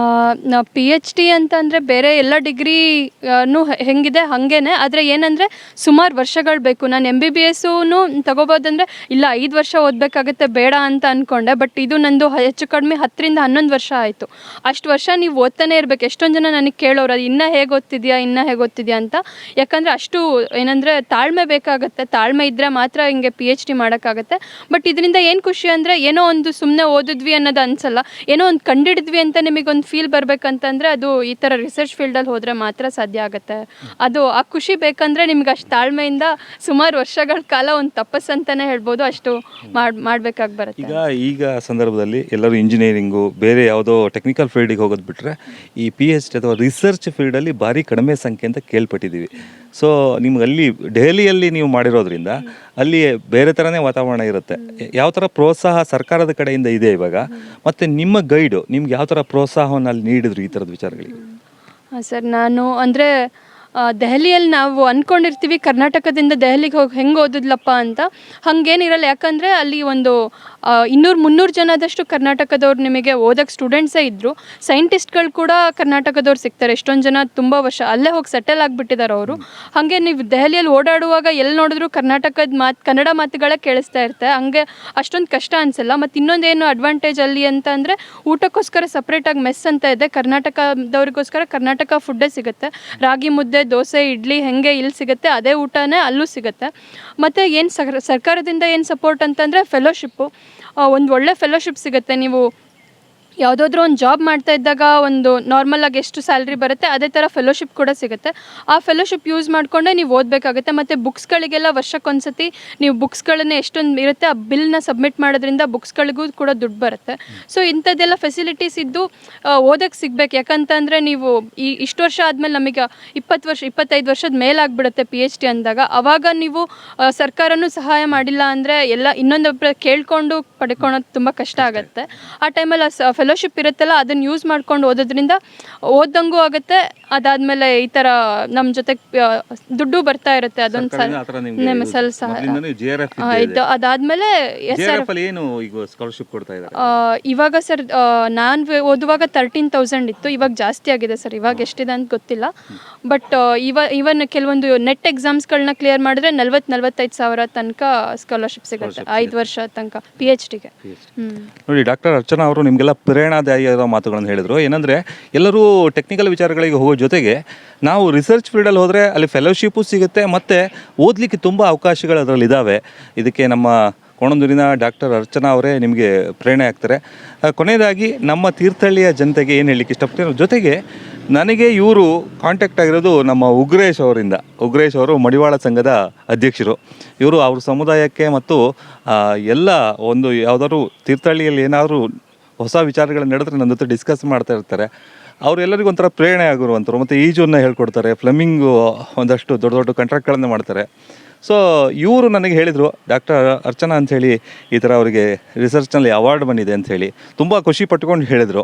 PhD ಅಂತಂದರೆ ಬೇರೆ ಎಲ್ಲ ಡಿಗ್ರಿನೂ ಹೆಂಗಿದೆ ಹಾಗೇನೆ. ಆದರೆ ಏನಂದರೆ ಸುಮಾರು ವರ್ಷಗಳು ಬೇಕು. ನಾನು MBBS ತಗೋಬೋದಂದರೆ ಇಲ್ಲ 5 ವರ್ಷ ಓದಬೇಕಾಗುತ್ತೆ ಬೇಡ ಅಂತ ಅಂದ್ಕೊಂಡೆ. ಬಟ್ ಇದು ನಂದು ಹೆಚ್ಚು ಕಡಿಮೆ 10ರಿಂದ 11 ವರ್ಷ ಆಯಿತು. ಅಷ್ಟು ವರ್ಷ ನೀವು ಓದ್ತಾನೆ ಇರಬೇಕು. ಎಷ್ಟೊಂದು ಜನ ನನಗೆ ಕೇಳೋರು ಅದು ಇನ್ನೂ ಹೇಗೆ ಓದ್ತಿದ್ಯಾ ಅಂತ. ಯಾಕಂದರೆ ಅಷ್ಟು ಏನಂದರೆ ತಾಳ್ಮೆ ಬೇಕಾಗುತ್ತೆ. ತಾಳ್ಮೆ ಇದ್ದರೆ ಮಾತ್ರ ಹಿಂಗೆ PhD ಮಾಡೋಕ್ಕಾಗತ್ತೆ. ಬಟ್ ಇದರಿಂದ ಏನು ಖುಷಿ ಅಂದರೆ, ಏನೋ ಒಂದು ಸುಮ್ಮನೆ ಓದಿದ್ವಿ ಅನ್ನೋದು ಅನಿಸಲ್ಲ, ಏನೋ ಒಂದು ಕಂಡಿಡಿದ್ವಿ ಅಂತ ನಿಮಗೆ ಒಂದು ಫೀಲ್ ಬರಬೇಕಂತಂದರೆ ಅದು ಈ ಥರ ರಿಸರ್ಚ್ ಫೀಲ್ಡಲ್ಲಿ ಹೋದರೆ ಮಾತ್ರ ಸಾಧ್ಯ ಆಗುತ್ತೆ. ಅದು ಆ ಖುಷಿ ಬೇಕಂದರೆ ನಿಮ್ಗೆ ಅಷ್ಟು ತಾಳ್ಮೆಯಿಂದ ಸುಮಾರು ವರ್ಷಗಳ ಕಾಲ ಒಂದು ತಪಸ್ಸು ಅಂತಲೇ ಹೇಳ್ಬೋದು, ಅಷ್ಟು ಮಾಡಬೇಕಾಗಿ ಬರುತ್ತೆ. ಈಗ ಸಂದರ್ಭದಲ್ಲಿ ಎಲ್ಲರೂ ಇಂಜಿನಿಯರಿಂಗು ಬೇರೆ ಯಾವುದೋ ಟೆಕ್ನಿಕಲ್ ಫೀಲ್ಡಿಗೆ ಹೋಗೋದು ಬಿಟ್ಟರೆ ಈ PhD ಅಥವಾ ರಿಸರ್ಚ್ ಫೀಲ್ಡಲ್ಲಿ ಭಾರಿ ಕಡಿಮೆ ಸಂಖ್ಯೆ ಅಂತ ಕೇಳ್ಪಟ್ಟಿದ್ದೀವಿ. ಸೊ ನಿಮ್ಗೆ ಅಲ್ಲಿ ದೆಹಲಿಯಲ್ಲಿ ನೀವು ಮಾಡಿರೋದ್ರಿಂದ ಅಲ್ಲಿ ಬೇರೆ ಥರನೇ ವಾತಾವರಣ ಇರುತ್ತೆ. ಯಾವ ಥರ ಪ್ರೋತ್ಸಾಹ ಸರ್ಕಾರದ ಕಡೆಯಿಂದ ಇದೆ ಇವಾಗ, ಮತ್ತು ನಿಮ್ಮ ಗೈಡು ನಿಮ್ಗೆ ಯಾವ ಥರ ಪ್ರೋತ್ಸಾಹವನ್ನು ಅಲ್ಲಿ ನೀಡಿದ್ರು ಈ ಥರದ ವಿಚಾರಗಳಿಗೆ? ಹಾಂ ಸರ್, ನಾನು ಅಂದರೆ ದೆಹಲಿಯಲ್ಲಿ ನಾವು ಅಂದ್ಕೊಂಡಿರ್ತೀವಿ ಕರ್ನಾಟಕದಿಂದ ದೆಹಲಿಗೆ ಹೋಗಿ ಹೆಂಗೆ ಓದಿದ್ಲಪ್ಪ ಅಂತ. ಹಾಗೇನಿರಲ್ಲ. ಯಾಕಂದರೆ ಅಲ್ಲಿ ಒಂದು 200-300 ಜನದಷ್ಟು ಕರ್ನಾಟಕದವ್ರು ನಿಮಗೆ ಓದೋಕ್ಕೆ ಸ್ಟೂಡೆಂಟ್ಸೇ ಇದ್ದರು. ಸೈಂಟಿಸ್ಟ್ಗಳು ಕೂಡ ಕರ್ನಾಟಕದವ್ರು ಸಿಗ್ತಾರೆ. ಎಷ್ಟೊಂದು ಜನ ತುಂಬ ವರ್ಷ ಅಲ್ಲೇ ಹೋಗಿ ಸೆಟಲ್ ಆಗಿಬಿಟ್ಟಿದ್ದಾರೆ ಅವರು. ಹಾಗೆ ನೀವು ದೆಹಲಿಯಲ್ಲಿ ಓಡಾಡುವಾಗ ಎಲ್ಲಿ ನೋಡಿದ್ರು ಕನ್ನಡ ಮಾತುಗಳೇ ಕೇಳಿಸ್ತಾ ಇರುತ್ತೆ. ಹಂಗೆ ಅಷ್ಟೊಂದು ಕಷ್ಟ ಅನಿಸಲ್ಲ. ಮತ್ತು ಇನ್ನೊಂದೇನು ಅಡ್ವಾಂಟೇಜ್ ಅಲ್ಲಿ ಅಂತ ಅಂದರೆ, ಊಟಕ್ಕೋಸ್ಕರ ಸಪ್ರೇಟಾಗಿ ಮೆಸ್ ಅಂತ ಇದೆ. ಕರ್ನಾಟಕದವ್ರಿಗೋಸ್ಕರ ಕರ್ನಾಟಕ ಫುಡ್ಡೇ ಸಿಗುತ್ತೆ. ರಾಗಿ ಮುದ್ದೆ, ದೋಸೆ, ಇಡ್ಲಿ ಹೆಂಗೆ ಇಲ್ಲಿ ಸಿಗುತ್ತೆ ಅದೇ ಊಟನೇ ಅಲ್ಲೂ ಸಿಗುತ್ತೆ. ಮತ್ತು ಏನು ಸರ್ಕಾರದಿಂದ ಏನು ಸಪೋರ್ಟ್ ಅಂತಂದರೆ ಫೆಲೋಶಿಪ್ಪು. ಒಂದು ಒಳ್ಳೆ ಫೆಲೋಶಿಪ್ ಸಿಗುತ್ತೆ. ನೀವು ಯಾವುದಾದ್ರೂ ಒಂದು ಜಾಬ್ ಮಾಡ್ತಾ ಇದ್ದಾಗ ಒಂದು ನಾರ್ಮಲಾಗಿ ಎಷ್ಟು ಸ್ಯಾಲ್ರಿ ಬರುತ್ತೆ ಅದೇ ಥರ ಫೆಲೋಶಿಪ್ ಕೂಡ ಸಿಗುತ್ತೆ. ಆ ಫೆಲೋಶಿಪ್ ಯೂಸ್ ಮಾಡಿಕೊಂಡೇ ನೀವು ಓದಬೇಕಾಗುತ್ತೆ. ಮತ್ತು ಬುಕ್ಸ್ಗಳಿಗೆಲ್ಲ ವರ್ಷಕ್ಕೊಂದ್ಸತಿ ನೀವು ಬುಕ್ಸ್ಗಳನ್ನ ಎಷ್ಟೊಂದು ಇರುತ್ತೆ ಆ ಬಿಲ್ನ ಸಬ್ಮಿಟ್ ಮಾಡೋದ್ರಿಂದ ಬುಕ್ಸ್ಗಳಿಗೂ ಕೂಡ ದುಡ್ಡು ಬರುತ್ತೆ. ಸೊ ಇಂಥದ್ದೆಲ್ಲ ಫೆಸಿಲಿಟೀಸ್ ಇದ್ದು ಓದೋಕ್ಕೆ ಸಿಗಬೇಕು. ಯಾಕಂತಂದರೆ ನೀವು ಇಷ್ಟು ವರ್ಷ ಆದಮೇಲೆ ನಮಗೆ 20 ವರ್ಷ 25 ವರ್ಷದ ಮೇಲಾಗ್ಬಿಡುತ್ತೆ PhD ಅಂದಾಗ. ಆವಾಗ ನೀವು ಸರ್ಕಾರನೂ ಸಹಾಯ ಮಾಡಿಲ್ಲ ಅಂದರೆ ಎಲ್ಲ ಇನ್ನೊಂದೊಬ್ಬರ ಕೇಳ್ಕೊಂಡು ಪಡ್ಕೊಳೋದು ತುಂಬ ಕಷ್ಟ ಆಗುತ್ತೆ. ಆ ಟೈಮಲ್ಲಿ ಫೆಲೋಶಿಪ್ ಇರುತ್ತಲ್ಲ ಅದನ್ನು ಯೂಸ್ ಮಾಡ್ಕೊಂಡು ಓದೋದ್ರಿಂದ ಓದಂಗೂ ಆಗುತ್ತೆ. ಅದಾದಮೇಲೆ ಈ ಥರ ನಮ್ಮ ಜೊತೆ ದುಡ್ಡು ಬರ್ತಾ ಇರುತ್ತೆ. ಅದೊಂದು ಇದು ಅದಾದಮೇಲೆ ಇವಾಗ ಸರ್ ನಾನು ಓದುವಾಗ 13,000 ಇತ್ತು. ಇವಾಗ ಜಾಸ್ತಿ ಆಗಿದೆ ಸರ್. ಇವಾಗ ಎಷ್ಟಿದೆ ಅಂತ ಗೊತ್ತಿಲ್ಲ. ಬಟ್ ಇವನ್ ಕೆಲವೊಂದು ನೆಟ್ ಎಕ್ಸಾಮ್ಸ್ಗಳನ್ನ ಕ್ಲಿಯರ್ ಮಾಡಿದ್ರೆ 40-45 ಸಾವಿರ ತನಕ ಸ್ಕಾಲರ್ಶಿಪ್ ಸಿಗುತ್ತೆ 5 ವರ್ಷ ತನಕ PhDಗೆ. ನೋಡಿ, ಡಾಕ್ಟರ್ ಅರ್ಚನಾ ಅವರು ನಿಮಗೆಲ್ಲ ಪ್ರೇರಣಾದಾಯಕ ಮಾತುಗಳನ್ನು ಹೇಳಿದರು. ಏನಂದರೆ ಎಲ್ಲರೂ ಟೆಕ್ನಿಕಲ್ ವಿಚಾರಗಳಿಗೆ ಹೋಗೋ ಜೊತೆಗೆ ನಾವು ರಿಸರ್ಚ್ ಫೀಲ್ಡಲ್ಲಿ ಹೋದರೆ ಅಲ್ಲಿ ಫೆಲೋಶಿಪ್ಪು ಸಿಗುತ್ತೆ ಮತ್ತು ಓದಲಿಕ್ಕೆ ತುಂಬ ಅವಕಾಶಗಳು ಅದರಲ್ಲಿ ಇದ್ದಾವೆ. ಇದಕ್ಕೆ ನಮ್ಮ ಕೋಣಂದೂರಿನ ಡಾಕ್ಟರ್ ಅರ್ಚನಾ ಅವರೇ ನಿಮಗೆ ಪ್ರೇರಣೆ ಆಗ್ತಾರೆ. ಕೊನೆಯದಾಗಿ ನಮ್ಮ ತೀರ್ಥಹಳ್ಳಿಯ ಜನತೆಗೆ ಏನು ಹೇಳಲಿಕ್ಕೆ ಇಷ್ಟಪಡ್ತೀನಿ, ಜೊತೆಗೆ ನನಗೆ ಇವರು ಕಾಂಟ್ಯಾಕ್ಟ್ ಆಗಿರೋದು ನಮ್ಮ ಉಗ್ರೇಶ್ ಅವರಿಂದ. ಉಗ್ರೇಶ್ ಅವರು ಮಡಿವಾಳ ಸಂಘದ ಅಧ್ಯಕ್ಷರು. ಇವರು ಅವ್ರ ಸಮುದಾಯಕ್ಕೆ ಮತ್ತು ಎಲ್ಲ ಒಂದು ಯಾವುದಾದ್ರು ತೀರ್ಥಹಳ್ಳಿಯಲ್ಲಿ ಏನಾದರೂ ಹೊಸ ವಿಚಾರಗಳು ನಡೆದ್ರೆ ನನ್ನ ಜೊತೆ ಡಿಸ್ಕಸ್ ಮಾಡ್ತಾ ಇರ್ತಾರೆ. ಅವರೆಲ್ಲರಿಗೂ ಒಂಥರ ಪ್ರೇರಣೆ ಆಗಿರುವಂಥವ್ರು. ಮತ್ತು ಈಜನ್ನು ಹೇಳ್ಕೊಡ್ತಾರೆ, ಫ್ಲೆಮಿಂಗು ಒಂದಷ್ಟು ದೊಡ್ಡ ದೊಡ್ಡ ಕಾಂಟ್ರಾಕ್ಟ್ಗಳನ್ನು ಮಾಡ್ತಾರೆ. ಸೊ ಇವರು ನನಗೆ ಹೇಳಿದರು, ಡಾಕ್ಟರ್ ಅರ್ಚನಾ ಅಂಥೇಳಿ ಈ ಥರ ಅವರಿಗೆ ರಿಸರ್ಚ್ನಲ್ಲಿ ಅವಾರ್ಡ್ ಬಂದಿದೆ ಅಂಥೇಳಿ ತುಂಬ ಖುಷಿ ಪಟ್ಕೊಂಡು ಹೇಳಿದರು.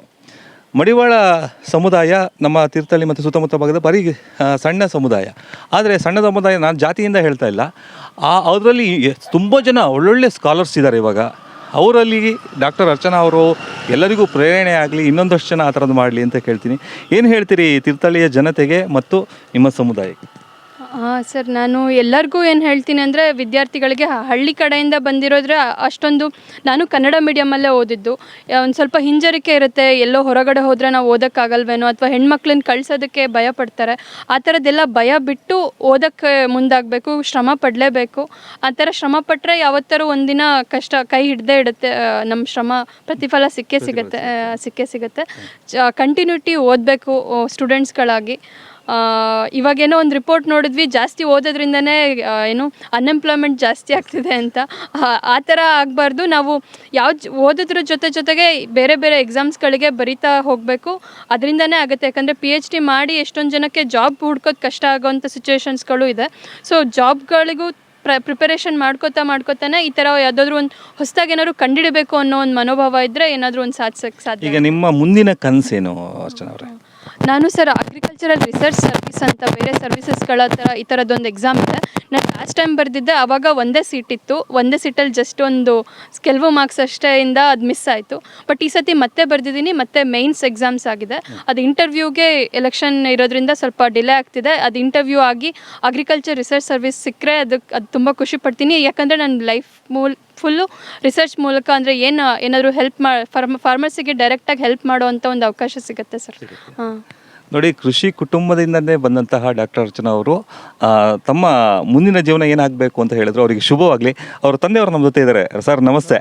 ಮಡಿವಾಳ ಸಮುದಾಯ ನಮ್ಮ ತೀರ್ಥಹಳ್ಳಿ ಮತ್ತು ಸುತ್ತಮುತ್ತ ಭಾಗದ ಬರೀ ಸಣ್ಣ ಸಮುದಾಯ. ಆದರೆ ಸಣ್ಣ ಸಮುದಾಯ ನಾನು ಜಾತಿಯಿಂದ ಹೇಳ್ತಾ ಇಲ್ಲ, ಅದರಲ್ಲಿ ತುಂಬ ಜನ ಒಳ್ಳೊಳ್ಳೆ ಸ್ಕಾಲರ್ಸ್ ಇದ್ದಾರೆ ಇವಾಗ. ಅವರಲ್ಲಿ ಡಾಕ್ಟರ್ ಅರ್ಚನಾ ಅವರು ಎಲ್ಲರಿಗೂ ಪ್ರೇರಣೆ ಆಗಲಿ, ಇನ್ನೊಂದಷ್ಟು ಜನ ಆ ಥರದ್ದು ಮಾಡಲಿ ಅಂತ ಕೇಳ್ತೀನಿ. ಏನು ಹೇಳ್ತೀರಿ ತೀರ್ಥಹಳ್ಳಿಯ ಜನತೆಗೆ ಮತ್ತು ನಿಮ್ಮ ಸಮುದಾಯಕ್ಕೆ? ಸರ್, ನಾನು ಎಲ್ಲರಿಗೂ ಏನು ಹೇಳ್ತೀನಿ ಅಂದರೆ ವಿದ್ಯಾರ್ಥಿಗಳಿಗೆ ಹಳ್ಳಿ ಕಡೆಯಿಂದ ಬಂದಿರೋದ್ರೆ ಅಷ್ಟೊಂದು, ನಾನು ಕನ್ನಡ ಮೀಡಿಯಮಲ್ಲೇ ಓದಿದ್ದು, ಒಂದು ಸ್ವಲ್ಪ ಹಿಂಜರಿಕೆ ಇರುತ್ತೆ. ಎಲ್ಲೋ ಹೊರಗಡೆ ಹೋದರೆ ನಾವು ಓದೋಕ್ಕಾಗಲ್ವೇನೋ ಅಥವಾ ಹೆಣ್ಮಕ್ಳನ್ನ ಕಳ್ಸೋದಕ್ಕೆ ಭಯ ಪಡ್ತಾರೆ. ಆ ಥರದ್ದೆಲ್ಲ ಭಯ ಬಿಟ್ಟು ಓದೋಕ್ಕೆ ಮುಂದಾಗಬೇಕು, ಶ್ರಮ ಪಡಲೇಬೇಕು. ಆ ಥರ ಶ್ರಮ ಪಟ್ಟರೆ ಯಾವತ್ತಾರು ಒಂದಿನ ಕಷ್ಟ ಕೈ ಹಿಡ್ದೇ ಇಡುತ್ತೆ. ನಮ್ಮ ಶ್ರಮ ಪ್ರತಿಫಲ ಸಿಕ್ಕೇ ಸಿಗುತ್ತೆ. ಕಂಟಿನ್ಯೂಟಿ ಓದಬೇಕು ಸ್ಟೂಡೆಂಟ್ಸ್ಗಳಾಗಿ. ಇವಾಗೇನೋ ಒಂದು ರಿಪೋರ್ಟ್ ನೋಡಿದ್ವಿ, ಜಾಸ್ತಿ ಓದೋದ್ರಿಂದನೇ ಏನು ಅನ್ಎಂಪ್ಲಾಯ್ಮೆಂಟ್ ಜಾಸ್ತಿ ಆಗ್ತಿದೆ ಅಂತ. ಆ ಥರ ಆಗಬಾರ್ದು. ನಾವು ಓದೋದ್ರ ಜೊತೆಗೆ ಬೇರೆ ಬೇರೆ ಎಕ್ಸಾಮ್ಸ್ಗಳಿಗೆ ಬರಿತಾ ಹೋಗಬೇಕು. ಅದರಿಂದನೇ ಆಗುತ್ತೆ. ಯಾಕಂದರೆ PhD ಮಾಡಿ ಎಷ್ಟೊಂದು ಜನಕ್ಕೆ ಜಾಬ್ ಹುಡ್ಕೋದು ಕಷ್ಟ ಆಗೋವಂಥ ಸಿಚುವೇಶನ್ಸ್ಗಳು ಇದೆ. ಸೊ ಜಾಬ್ಗಳಿಗೂ ಪ್ರಿಪರೇಷನ್ ಮಾಡ್ಕೋತಾನೆ ಈ ಥರ ಯಾವುದಾದ್ರೂ ಒಂದು ಹೊಸದಾಗಿ ಏನಾದ್ರು ಕಂಡುಹಿಡಬೇಕು ಅನ್ನೋ ಒಂದು ಮನೋಭಾವ ಇದ್ದರೆ ಏನಾದರೂ ಒಂದು ಸಾಧಿಸೋಕ್ಕೆ ಸಾಧ್ಯ. ಈಗ ನಿಮ್ಮ ಮುಂದಿನ ಕನಸೇನು ಅರ್ಚನಾ ಅವರೇ? ನಾನು ಸರ್ ಅಗ್ರಿಕಲ್ಚರಲ್ ರಿಸರ್ಚ್ ಸರ್ವಿಸ್ ಅಂತ ಬೇರೆ ಸರ್ವಿಸಸ್ಗಳ ಥರ ಈ ಥರದ್ದೊಂದು ಎಕ್ಸಾಮ್ ಇದೆ. ನಾನು ಲಾಸ್ಟ್ ಟೈಮ್ ಬರೆದಿದ್ದೆ, ಆವಾಗ ಒಂದೇ ಸೀಟ್ ಇತ್ತು. ಒಂದೇ ಸೀಟಲ್ಲಿ ಜಸ್ಟ್ ಒಂದು ಕೆಲವು ಮಾರ್ಕ್ಸ್ ಅಷ್ಟೇ ಇಂದ ಅದು ಮಿಸ್ ಆಯಿತು. ಬಟ್ ಈ ಸತಿ ಮತ್ತೆ ಬರೆದಿದ್ದೀನಿ, ಮತ್ತೆ ಮೇನ್ಸ್ ಎಕ್ಸಾಮ್ಸ್ ಆಗಿದೆ. ಅದು ಇಂಟರ್ವ್ಯೂಗೆ ಎಲೆಕ್ಷನ್ ಇರೋದ್ರಿಂದ ಸ್ವಲ್ಪ ಡಿಲೇ ಆಗ್ತಿದೆ. ಅದು ಇಂಟರ್ವ್ಯೂ ಆಗಿ ಅಗ್ರಿಕಲ್ಚರ್ ರಿಸರ್ಚ್ ಸರ್ವಿಸ್ ಸಿಕ್ಕರೆ ಅದು ತುಂಬ ಖುಷಿ ಪಡ್ತೀನಿ. ಯಾಕಂದರೆ ನನ್ನ ಲೈಫ್ ಫುಲ್ಲು ರಿಸರ್ಚ್ ಮೂಲಕ ಅಂದರೆ ಏನಾದರೂ ಹೆಲ್ಪ್ ಫಾರ್ಮರ್ಸಿಗೆ ಡೈರೆಕ್ಟಾಗಿ ಹೆಲ್ಪ್ ಮಾಡುವಂಥ ಒಂದು ಅವಕಾಶ ಸಿಗುತ್ತೆ ಸರ್. ನೋಡಿ, ಕೃಷಿ ಕುಟುಂಬದಿಂದಲೇ ಬಂದಂತಹ ಡಾಕ್ಟರ್ ಅರ್ಚನಾ ಅವರು ತಮ್ಮ ಮುಂದಿನ ಜೀವನ ಏನಾಗಬೇಕು ಅಂತ ಹೇಳಿದ್ರು. ಅವರಿಗೆ ಶುಭವಾಗಲಿ. ಅವ್ರ ತಂದೆಯವರು ನಮ್ಮ ಜೊತೆ ಇದ್ದಾರೆ. ಸರ್ ನಮಸ್ತೆ.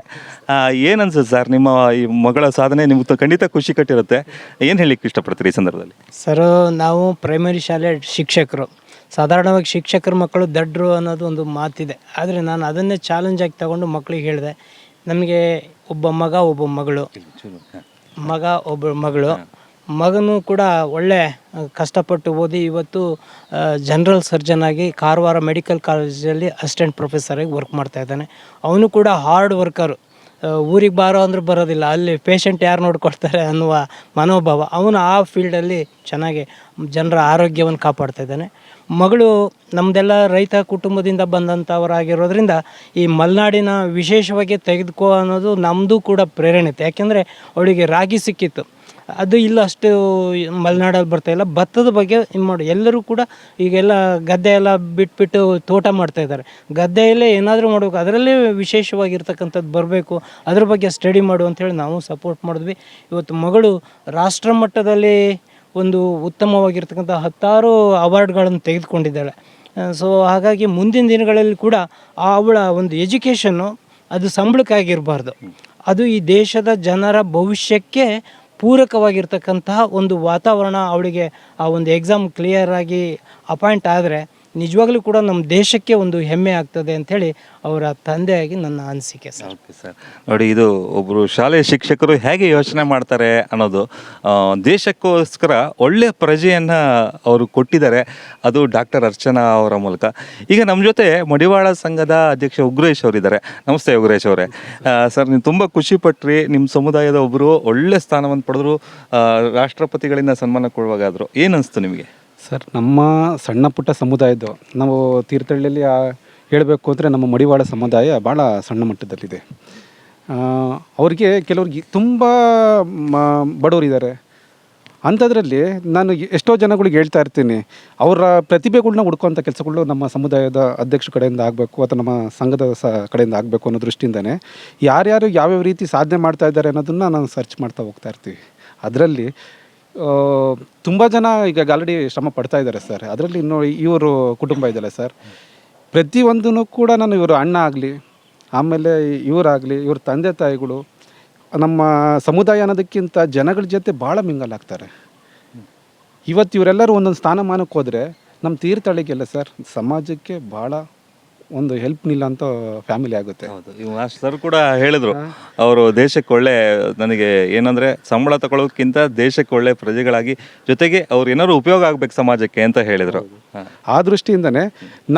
ಏನನ್ಸುತ್ತೆ ಸರ್, ನಿಮ್ಮ ಈ ಮಗಳ ಸಾಧನೆ ನಿಮ್ಗೆ ಖಂಡಿತ ಖುಷಿ ಕಟ್ಟಿರುತ್ತೆ. ಏನು ಹೇಳಲಿಕ್ಕೆ ಇಷ್ಟಪಡ್ತೀರಿ ಈ ಸಂದರ್ಭದಲ್ಲಿ? ಸರ್, ನಾವು ಪ್ರೈಮರಿ ಶಾಲೆ ಶಿಕ್ಷಕರು. ಸಾಧಾರಣವಾಗಿ ಶಿಕ್ಷಕರ ಮಕ್ಕಳು ದಡ್ರು ಅನ್ನೋದು ಒಂದು ಮಾತಿದೆ. ಆದರೆ ನಾನು ಅದನ್ನೇ ಚಾಲೆಂಜ್ ಆಗಿ ತಗೊಂಡು ಮಕ್ಕಳಿಗೆ ಹೇಳಿದೆ, ನಮಗೆ ಒಬ್ಬ ಮಗ ಒಬ್ಬ ಮಗಳು ಮಗನೂ ಕೂಡ ಒಳ್ಳೆ ಕಷ್ಟಪಟ್ಟು ಓದಿ ಇವತ್ತು ಜನರಲ್ ಸರ್ಜನ್ ಆಗಿ ಕಾರವಾರ ಮೆಡಿಕಲ್ ಕಾಲೇಜಲ್ಲಿ ಅಸಿಸ್ಟೆಂಟ್ ಪ್ರೊಫೆಸರಾಗಿ ವರ್ಕ್ ಮಾಡ್ತಾ ಇದ್ದಾನೆ. ಅವನು ಕೂಡ ಹಾರ್ಡ್ ವರ್ಕರು. ಊರಿಗೆ ಬಾರೋ ಅಂದರೂ ಬರೋದಿಲ್ಲ, ಅಲ್ಲಿ ಪೇಷಂಟ್ ಯಾರು ನೋಡ್ಕೊಳ್ತಾರೆ ಅನ್ನುವ ಮನೋಭಾವ. ಅವನು ಆ ಫೀಲ್ಡಲ್ಲಿ ಚೆನ್ನಾಗಿ ಜನರ ಆರೋಗ್ಯವನ್ನು ಕಾಪಾಡ್ತಾ ಇದ್ದಾನೆ. ಮಗಳು ನಮ್ಮದೆಲ್ಲ ರೈತ ಕುಟುಂಬದಿಂದ ಬಂದಂಥವರಾಗಿರೋದ್ರಿಂದ ಈ ಮಲೆನಾಡಿನ ವಿಶೇಷವಾಗಿ ತೆಗೆದುಕೋ ಅನ್ನೋದು ನಮ್ಮದು ಕೂಡ ಪ್ರೇರಣೆ. ಯಾಕೆಂದರೆ ಅವಳಿಗೆ ರಾಗಿ ಸಿಕ್ಕಿತ್ತು, ಅದು ಇಲ್ಲ ಅಷ್ಟು ಮಲೆನಾಡಲ್ಲಿ ಬರ್ತಾಯಿಲ್ಲ. ಭತ್ತದ ಬಗ್ಗೆ ಮಾಡಿ ಎಲ್ಲರೂ ಕೂಡ ಈಗೆಲ್ಲ ಗದ್ದೆ ಎಲ್ಲ ಬಿಟ್ಬಿಟ್ಟು ತೋಟ ಮಾಡ್ತಾಯಿದ್ದಾರೆ. ಗದ್ದೆಯಲ್ಲೇ ಏನಾದರೂ ಮಾಡಬೇಕು, ಅದರಲ್ಲೇ ವಿಶೇಷವಾಗಿರ್ತಕ್ಕಂಥದ್ದು ಬರಬೇಕು, ಅದ್ರ ಬಗ್ಗೆ ಸ್ಟಡಿ ಮಾಡು ಅಂಥೇಳಿ ನಾವು ಸಪೋರ್ಟ್ ಮಾಡಿದ್ವಿ. ಇವತ್ತು ಮಗಳು ರಾಷ್ಟ್ರ ಮಟ್ಟದಲ್ಲಿ ಒಂದು ಉತ್ತಮವಾಗಿರ್ತಕ್ಕಂಥ 10 ಅವಾರ್ಡ್ಗಳನ್ನು ತೆಗೆದುಕೊಂಡಿದ್ದಾಳೆ. ಸೊ ಹಾಗಾಗಿ ಮುಂದಿನ ದಿನಗಳಲ್ಲಿ ಕೂಡ ಅವಳ ಒಂದು ಎಜುಕೇಷನ್ನು ಅದು ಸಂಬಳಕ್ಕಾಗಿರಬಾರ್ದು, ಅದು ಈ ದೇಶದ ಜನರ ಭವಿಷ್ಯಕ್ಕೆ ಪೂರಕವಾಗಿರ್ತಕ್ಕಂತಹ ಒಂದು ವಾತಾವರಣ ಅವಳಿಗೆ ಆ ಒಂದು ಎಕ್ಸಾಮ್ ಕ್ಲಿಯರ್ ಆಗಿ ಅಪಾಯಿಂಟ್ ಆದರೆ ನಿಜವಾಗ್ಲೂ ಕೂಡ ನಮ್ಮ ದೇಶಕ್ಕೆ ಒಂದು ಹೆಮ್ಮೆ ಆಗ್ತದೆ ಅಂಥೇಳಿ ಅವರ ತಂದೆಯಾಗಿ ನನ್ನ ಅನಿಸಿಕೆ ಸರ್. ಓಕೆ ಸರ್, ನೋಡಿ ಇದು ಒಬ್ಬರು ಶಾಲೆಯ ಶಿಕ್ಷಕರು ಹೇಗೆ ಯೋಚನೆ ಮಾಡ್ತಾರೆ ಅನ್ನೋದು, ದೇಶಕ್ಕೋಸ್ಕರ ಒಳ್ಳೆಯ ಪ್ರಜೆಯನ್ನು ಅವರು ಕೊಟ್ಟಿದ್ದಾರೆ, ಅದು ಡಾಕ್ಟರ್ ಅರ್ಚನಾ ಅವರ ಮೂಲಕ. ಈಗ ನಮ್ಮ ಜೊತೆ ಮಡಿವಾಳ ಸಂಘದ ಅಧ್ಯಕ್ಷ ಉಗ್ರೇಶ್ ಅವರಿದ್ದಾರೆ. ನಮಸ್ತೆ ಉಗ್ರೇಶ್ ಅವರೇ. ಸರ್, ನೀವು ತುಂಬ ಖುಷಿ ಪಟ್ರಿ, ನಿಮ್ಮ ಸಮುದಾಯದ ಒಬ್ಬರು ಒಳ್ಳೆ ಸ್ಥಾನವನ್ನು ಪಡೆದ್ರು, ರಾಷ್ಟ್ರಪತಿಗಳಿಂದ ಸನ್ಮಾನ ಕೊಡುವಾಗಾದರು. ಏನು ಅನಿಸ್ತು ನಿಮಗೆ? ಸರ್, ನಮ್ಮ ಸಣ್ಣ ಪುಟ್ಟ ಸಮುದಾಯದ್ದು ನಾವು ತೀರ್ಥಹಳ್ಳಿಯಲ್ಲಿ ಹೇಳಬೇಕು ಅಂದರೆ ನಮ್ಮ ಮಡಿವಾಳ ಸಮುದಾಯ ಭಾಳ ಸಣ್ಣ ಮಟ್ಟದಲ್ಲಿದೆ. ಅವ್ರಿಗೆ ಕೆಲವ್ರಿಗೆ ತುಂಬ ಬಡವರಿದ್ದಾರೆ. ಅಂಥದ್ರಲ್ಲಿ ನಾನು ಎಷ್ಟೋ ಜನಗಳಿಗೆ ಹೇಳ್ತಾ ಇರ್ತೀನಿ, ಅವರ ಪ್ರತಿಭೆಗಳ್ನ ಹುಡ್ಕೋಂಥ ಕೆಲಸಗಳು ನಮ್ಮ ಸಮುದಾಯದ ಅಧ್ಯಕ್ಷ ಕಡೆಯಿಂದ ಆಗಬೇಕು ಅಥವಾ ನಮ್ಮ ಸಂಘದ ಕಡೆಯಿಂದ ಆಗಬೇಕು ಅನ್ನೋ ದೃಷ್ಟಿಯಿಂದನೇ ಯಾರ್ಯಾರು ಯಾವ್ಯಾವ ರೀತಿ ಸಾಧನೆ ಮಾಡ್ತಾ ಇದ್ದಾರೆ ಅನ್ನೋದನ್ನು ನಾನು ಸರ್ಚ್ ಮಾಡ್ತಾ ಹೋಗ್ತಾ ಇರ್ತೀವಿ. ಅದರಲ್ಲಿ ತುಂಬ ಜನ ಈಗ ಆಲ್ರೆಡಿ ಶ್ರಮ ಪಡ್ತಾ ಇದ್ದಾರೆ ಸರ್. ಅದರಲ್ಲಿ ಇನ್ನೂ ಇವರು ಕುಟುಂಬ ಇದೆಯಲ್ಲ ಸರ್, ಪ್ರತಿಯೊಂದೂ ಕೂಡ ನಾನು ಇವರು ಅಣ್ಣ ಆಗಲಿ, ಆಮೇಲೆ ಇವರಾಗಲಿ, ಇವ್ರ ತಂದೆ ತಾಯಿಗಳು ನಮ್ಮ ಸಮುದಾಯ ಅನ್ನೋದಕ್ಕಿಂತ ಜನಗಳ ಜೊತೆ ಭಾಳ ಮಿಂಗಲ್ ಆಗ್ತಾರೆ. ಇವತ್ತು ಇವರೆಲ್ಲರೂ ಒಂದೊಂದು ಸ್ಥಾನಮಾನಕ್ಕೆ ಹೋದರೆ ನಮ್ಮ ತೀರ್ಥಹಳ್ಳಿಗೆಲ್ಲ ಸರ್ ಸಮಾಜಕ್ಕೆ ಭಾಳ ಒಂದು ಹೆಲ್ಪ್ ನಿಲ್ಲ ಅಂತ ಫ್ಯಾಮಿಲಿ ಆಗುತ್ತೆ. ಹೌದು, ಇವಾಗ ಸರ್ ಕೂಡ ಹೇಳಿದ್ರು, ಅವರು ದೇಶಕ್ಕೆ ಒಳ್ಳೆ, ನನಗೆ ಏನಂದರೆ ಸಂಬಳ ತಗೊಳ್ಳೋದಕ್ಕಿಂತ ದೇಶಕ್ಕೆ ಒಳ್ಳೆ ಪ್ರಜೆಗಳಾಗಿ, ಜೊತೆಗೆ ಅವ್ರು ಏನಾದ್ರು ಉಪಯೋಗ ಆಗಬೇಕು ಸಮಾಜಕ್ಕೆ ಅಂತ ಹೇಳಿದರು. ಆ ದೃಷ್ಟಿಯಿಂದನೇ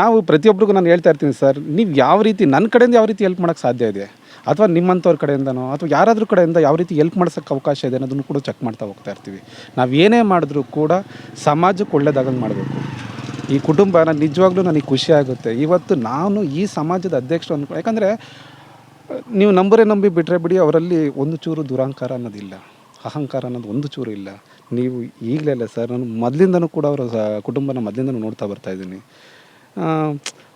ನಾವು ಪ್ರತಿಯೊಬ್ಬರಿಗೂ ನಾನು ಹೇಳ್ತಾ ಇರ್ತೀನಿ ಸರ್, ನೀವು ಯಾವ ರೀತಿ ನನ್ನ ಕಡೆಯಿಂದ ಯಾವ ರೀತಿ ಹೆಲ್ಪ್ ಮಾಡೋಕ್ಕೆ ಸಾಧ್ಯ ಇದೆ, ಅಥವಾ ನಿಮ್ಮಂಥವ್ರ ಕಡೆಯಿಂದನೋ ಅಥವಾ ಯಾರಾದ್ರೂ ಕಡೆಯಿಂದ ಯಾವ ರೀತಿ ಹೆಲ್ಪ್ ಮಾಡ್ಸೋಕ್ಕೆ ಅವಕಾಶ ಇದೆ ಅನ್ನೋದನ್ನು ಕೂಡ ಚೆಕ್ ಮಾಡ್ತಾ ಹೋಗ್ತಾ ಇರ್ತೀವಿ. ನಾವು ಏನೇ ಮಾಡಿದ್ರೂ ಕೂಡ ಸಮಾಜಕ್ಕೆ ಒಳ್ಳೇದಾಗಂಗೆ ಮಾಡಬೇಕು. ಈ ಕುಟುಂಬ ನಾನು ನಿಜವಾಗ್ಲೂ ನನಗೆ ಖುಷಿ ಆಗುತ್ತೆ. ಇವತ್ತು ನಾನು ಈ ಸಮಾಜದ ಅಧ್ಯಕ್ಷರು ಅಂದ್ಕೊಂಡು, ಯಾಕಂದರೆ ನೀವು ನಂಬಿ ಬಿಟ್ಟರೆ ಬಿಡಿ, ಅವರಲ್ಲಿ ಒಂದು ಚೂರು ದುರಹಂಕಾರ ಅನ್ನೋದಿಲ್ಲ, ಅಹಂಕಾರ ಅನ್ನೋದು ಒಂದು ಚೂರು ಇಲ್ಲ. ನೀವು ಈಗಲೇ ಅಲ್ಲ ಸರ್, ನಾನು ಮೊದಲಿಂದನೂ ಕೂಡ ಅವರ ಕುಟುಂಬನ ಮೊದಲಿಂದನೂ ನೋಡ್ತಾ ಬರ್ತಾಯಿದ್ದೀನಿ.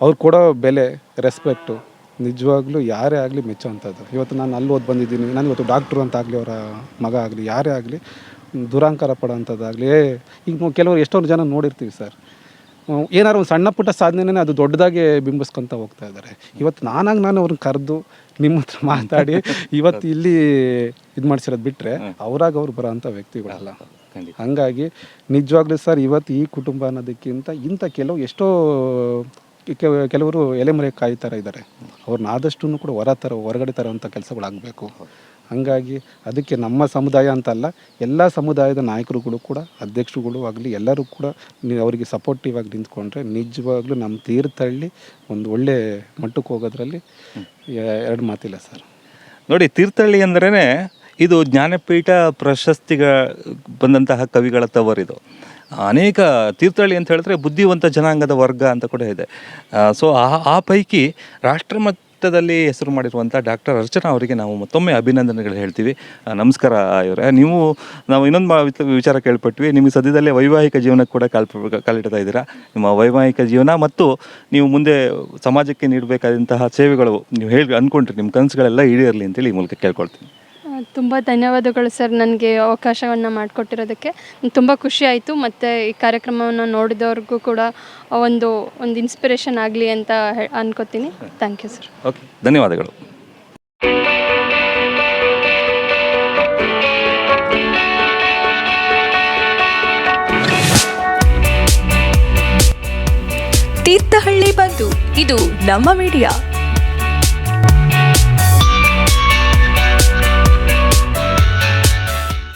ಅವ್ರು ಕೊಡೋ ಬೆಲೆ, ರೆಸ್ಪೆಕ್ಟು ನಿಜವಾಗ್ಲೂ ಯಾರೇ ಆಗಲಿ ಮೆಚ್ಚೋವಂಥದ್ದು. ಇವತ್ತು ನಾನು ಅಲ್ಲಿ ಓದಿ ಬಂದಿದ್ದೀನಿ, ನಾನು ಇವತ್ತು ಡಾಕ್ಟ್ರು ಅಂತ ಆಗಲಿ, ಅವರ ಮಗ ಆಗಲಿ, ಯಾರೇ ಆಗಲಿ ದುರಹಂಕಾರ ಪಡೋವಂಥದ್ದಾಗಲಿ. ಈಗ ಕೆಲವರು ಎಷ್ಟೊಂದು ಜನ ನೋಡಿರ್ತೀವಿ ಸರ್, ಏನಾದ್ರು ಒಂದು ಸಣ್ಣ ಪುಟ್ಟ ಸಾಧನೆನೇ ಅದು ದೊಡ್ಡದಾಗಿ ಬಿಂಬಿಸ್ಕೊತ ಹೋಗ್ತಾ ಇದ್ದಾರೆ. ಇವತ್ತು ನಾನು ಅವ್ರನ್ನ ಕರೆದು ನಿಮ್ಮ ಹತ್ರ ಮಾತಾಡಿ ಇವತ್ತು ಇಲ್ಲಿ ಇದು ಮಾಡಿಸಿರೋದು ಬಿಟ್ಟರೆ ಅವ್ರು ಬರೋಂಥ ವ್ಯಕ್ತಿಗಳಲ್ಲ. ಹಾಗಾಗಿ ನಿಜವಾಗ್ಲೂ ಸರ್, ಇವತ್ತು ಈ ಕುಟುಂಬ ಅನ್ನೋದಕ್ಕಿಂತ ಇಂಥ ಎಷ್ಟೋ ಕೆಲವರು ಎಲೆಮರೆ ಕಾಯಿ ಥರ ಇದ್ದಾರೆ, ಅವ್ರನ್ನ ಆದಷ್ಟು ಕೂಡ ಹೊರಗಡೆ ತರೋವಂಥ ಕೆಲಸಗಳಾಗಬೇಕು. ಹಾಗಾಗಿ ಅದಕ್ಕೆ ನಮ್ಮ ಸಮುದಾಯ ಅಂತಲ್ಲ, ಎಲ್ಲ ಸಮುದಾಯದ ನಾಯಕರುಗಳು ಕೂಡ, ಅಧ್ಯಕ್ಷರುಗಳು ಆಗಲಿ, ಎಲ್ಲರೂ ಕೂಡ ಅವರಿಗೆ ಸಪೋರ್ಟಿವ್ ಆಗಿ ನಿಂತ್ಕೊಂಡ್ರೆ ನಿಜವಾಗ್ಲೂ ನಮ್ಮ ತೀರ್ಥಹಳ್ಳಿ ಒಂದು ಒಳ್ಳೆ ಮಟ್ಟಕ್ಕೆ ಹೋಗೋದ್ರಲ್ಲಿ ಎರಡು ಮಾತಿಲ್ಲ ಸರ್. ನೋಡಿ, ತೀರ್ಥಹಳ್ಳಿ ಅಂದ್ರೇ ಇದು ಜ್ಞಾನಪೀಠ ಪ್ರಶಸ್ತಿಗ ಬಂದಂತಹ ಕವಿಗಳ ತವರಿದು. ಅನೇಕ ತೀರ್ಥಹಳ್ಳಿ ಅಂತ ಹೇಳಿದ್ರೆ ಬುದ್ಧಿವಂತ ಜನಾಂಗದ ವರ್ಗ ಅಂತ ಕೂಡ ಇದೆ. ಸೊ ಆ ಪೈಕಿ ರಾಷ್ಟ್ರಮಟ್ಟದಲ್ಲಿ ಹೆಸರು ಮಾಡಿರುವಂಥ ಡಾಕ್ಟರ್ ಅರ್ಚನಾ ಅವರಿಗೆ ನಾವು ಮತ್ತೊಮ್ಮೆ ಅಭಿನಂದನೆಗಳು ಹೇಳ್ತೀವಿ. ನಮಸ್ಕಾರ ಇವರೇ. ನಾವು ಇನ್ನೊಂದು ವಿಚಾರ ಕೇಳ್ಪಟ್ವಿ, ನಿಮಗೆ ಸದ್ಯದಲ್ಲೇ ವೈವಾಹಿಕ ಜೀವನಕ್ಕೆ ಕೂಡ ಕಾಲಿಡ್ತಾ ಇದ್ದೀರಾ. ನಿಮ್ಮ ವೈವಾಹಿಕ ಜೀವನ ಮತ್ತು ನೀವು ಮುಂದೆ ಸಮಾಜಕ್ಕೆ ನೀಡಬೇಕಾದಂತಹ ಸೇವೆಗಳು ನೀವು ಅಂದ್ಕೊಂಡ್ರಿ, ನಿಮ್ಮ ಕನಸುಗಳೆಲ್ಲ ಈಡೇರಲಿ ಅಂತೇಳಿ ಈ ಮೂಲಕ ಕೇಳ್ಕೊಳ್ತೀನಿ. ತುಂಬ ಧನ್ಯವಾದಗಳು ಸರ್, ನನಗೆ ಅವಕಾಶವನ್ನು ಮಾಡಿಕೊಟ್ಟಿರೋದಕ್ಕೆ. ತುಂಬ ಖುಷಿ ಆಯಿತು, ಮತ್ತು ಈ ಕಾರ್ಯಕ್ರಮವನ್ನು ನೋಡಿದವ್ರಿಗೂ ಕೂಡ ಒಂದು ಇನ್ಸ್ಪಿರೇಷನ್ ಆಗಲಿ ಅಂತ ಅನ್ಕೋತೀನಿ. Thank you sir. ಓಕೆ, ಧನ್ಯವಾದಗಳು. ತೀರ್ಥಹಳ್ಳಿ ಬಂಧು, ಇದು ನಮ್ಮ ಮೀಡಿಯಾ.